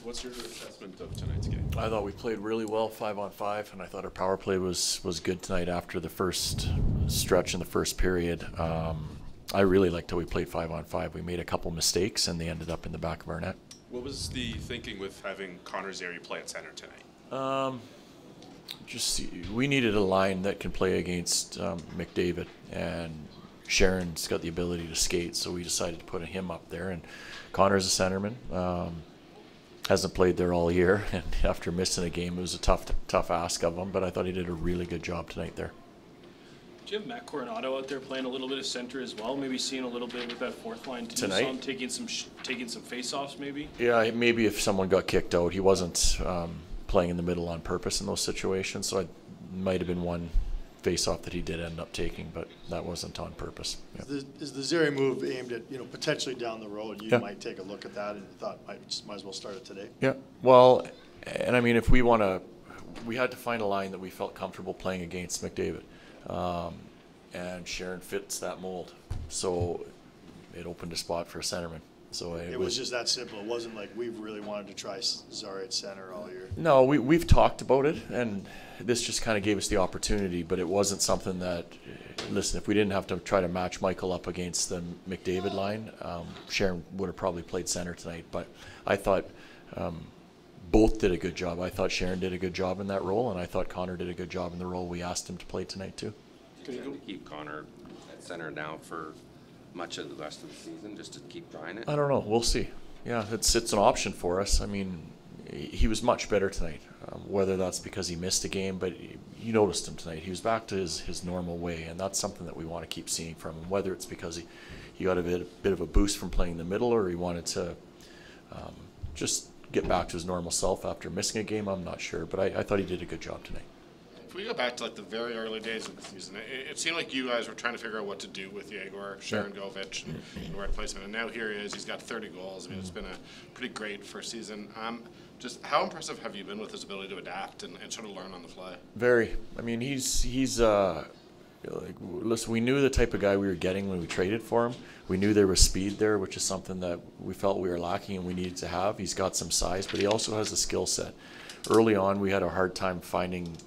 What's your assessment of tonight's game? I thought we played really well 5-on-5, and I thought our power play was good tonight after the first stretch in the first period. I really liked how we played 5-on-5. We made a couple mistakes, and they ended up in the back of our net. What was the thinking with having Connor Zary play at center tonight? We needed a line that can play against McDavid, and Sharon's got the ability to skate, so we decided to put him up there. And Connor's a centerman. Hasn't played there all year, and after missing a game, it was a tough ask of him, but I thought he did a really good job tonight there. Do you have Matt Coronado out there playing a little bit of center as well? Maybe seeing a little bit with that fourth line too. Tonight? So taking some face-offs maybe. Yeah, maybe if someone got kicked out, he wasn't playing in the middle on purpose in those situations. So it might have been one face-off that he did end up taking, but that wasn't on purpose. Yeah. Is the Zary move aimed at potentially down the road? You Yeah. might take a look at that and thought might as well start it today. Yeah. Well, and I mean, if we we had to find a line that we felt comfortable playing against McDavid. And Sharon fits that mold, so it opened a spot for a centerman. So it was just that simple. It wasn't like we really wanted to try Zary at center all year. No, we've talked about it, and this just kind of gave us the opportunity, but it wasn't something that, listen, if we didn't have to try to match Michael up against the McDavid line, Sharon would have probably played center tonight. But I thought both did a good job. I thought Sharon did a good job in that role, and I thought Connor did a good job in the role we asked him to play tonight too. Can you keep Connor at center now for much of the rest of the season, just to keep trying it? I don't know. We'll see. Yeah, it's an option for us. I mean, he was much better tonight. Whether that's because he missed a game, but you noticed him tonight. He was back to his normal way, and that's something that we want to keep seeing from him. Whether it's because he got a bit of a boost from playing the middle, or he wanted to just get back to his normal self after missing a game, I'm not sure. But I thought he did a good job tonight. If we go back to the very early days of the season, it seemed like you guys were trying to figure out what to do with Yegor Sharangovich and where placement. And now here he is. He's got 30 goals. I mean, it's been a pretty great first season. Just how impressive have you been with his ability to adapt and sort of learn on the fly? Very. I mean, he's listen, we knew the type of guy we were getting when we traded for him. We knew there was speed there, which is something that we felt we were lacking and we needed to have. He's got some size, but he also has a skill set. Early on, we had a hard time finding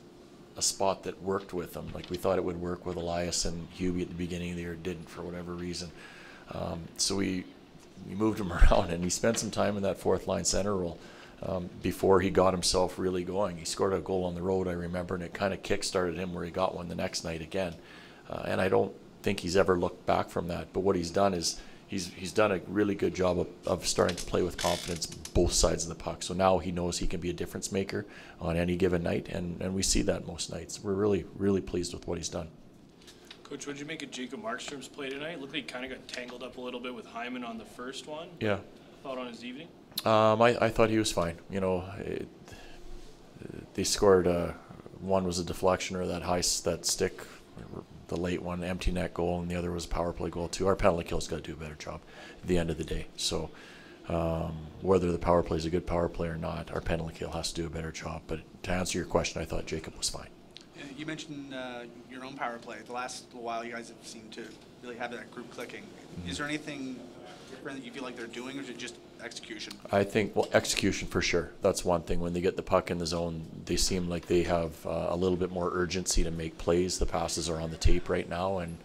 a spot that worked with him. Like we thought it would work with Elias and Hubie at the beginning of the year. It didn't for whatever reason. So we moved him around, and he spent some time in that fourth line center role before he got himself really going. He scored a goal on the road, I remember, and it kind of kick-started him where he got one the next night again. And I don't think he's ever looked back from that. But what he's done is he's done a really good job of starting to play with confidence both sides of the puck. So now he knows he can be a difference maker on any given night, and we see that most nights. We're really, really pleased with what he's done. Coach, what did you make of Jacob Markstrom's play tonight? It looked like he kind of got tangled up a little bit with Hyman on the first one. Yeah. Thought on his evening? I thought he was fine. They scored, one was a deflection or that stick, the late one, empty net goal, and the other was a power play goal too. Our penalty kill's got to do a better job at the end of the day. So whether the power play is a good power play or not, our penalty kill has to do a better job. But to answer your question, I thought Jacob was fine. You mentioned your own power play. The last little while, you guys have seemed to really have that group clicking. Is there anything different that you feel like they're doing, or is it just execution? I think, execution for sure. That's one thing. When they get the puck in the zone, they seem like they have a little bit more urgency to make plays. The passes are on the tape right now, and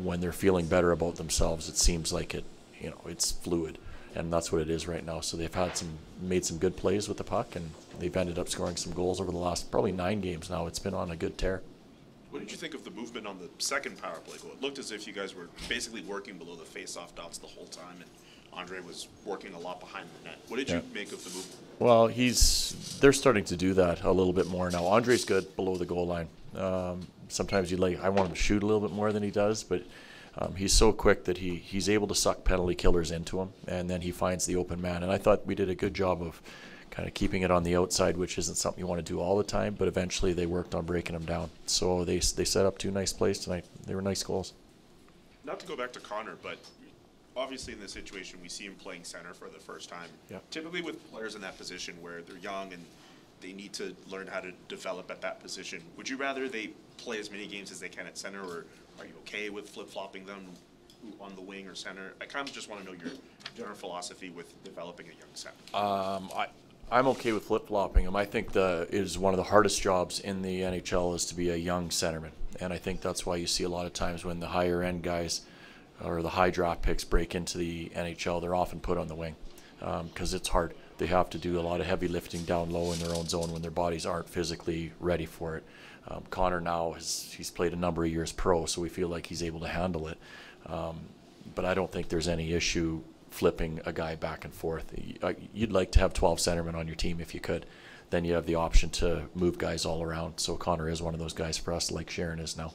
when they're feeling better about themselves, it seems like it's fluid, and that's what it is right now. So they've made some good plays with the puck, and they've ended up scoring some goals over the last probably 9 games now. It's been on a good tear. What did you think of the movement on the second power play goal? It looked as if you guys were basically working below the face-off dots the whole time, and Andre was working a lot behind the net. What did you make of the movement? Well, they're starting to do that a little bit more now. Andre's good below the goal line. Sometimes I want him to shoot a little bit more than he does, but he's so quick that he's able to suck penalty killers into him, and then he finds the open man. And I thought we did a good job of kind of keeping it on the outside, which isn't something you want to do all the time, but eventually they worked on breaking them down. So they set up 2 nice plays tonight. They were nice goals. Not to go back to Connor, but obviously in this situation we see him playing center for the first time. Yeah. Typically with players in that position where they're young and they need to learn how to develop at that position, would you rather they play as many games as they can at center, or are you okay with flip-flopping them? on the wing or center? I kind of just want to know your general philosophy with developing a young center. I'm okay with flip-flopping him. I think is one of the hardest jobs in the NHL is to be a young centerman. And I think that's why you see a lot of times when the higher end guys or the high draft picks break into the NHL, they're often put on the wing because it's hard. They have to do a lot of heavy lifting down low in their own zone when their bodies aren't physically ready for it. Connor now, he's played a number of years pro, so we feel like he's able to handle it. But I don't think there's any issue flipping a guy back and forth. You'd like to have 12 centermen on your team if you could. Then you have the option to move guys all around. So Connor is one of those guys for us, like Sharon is now.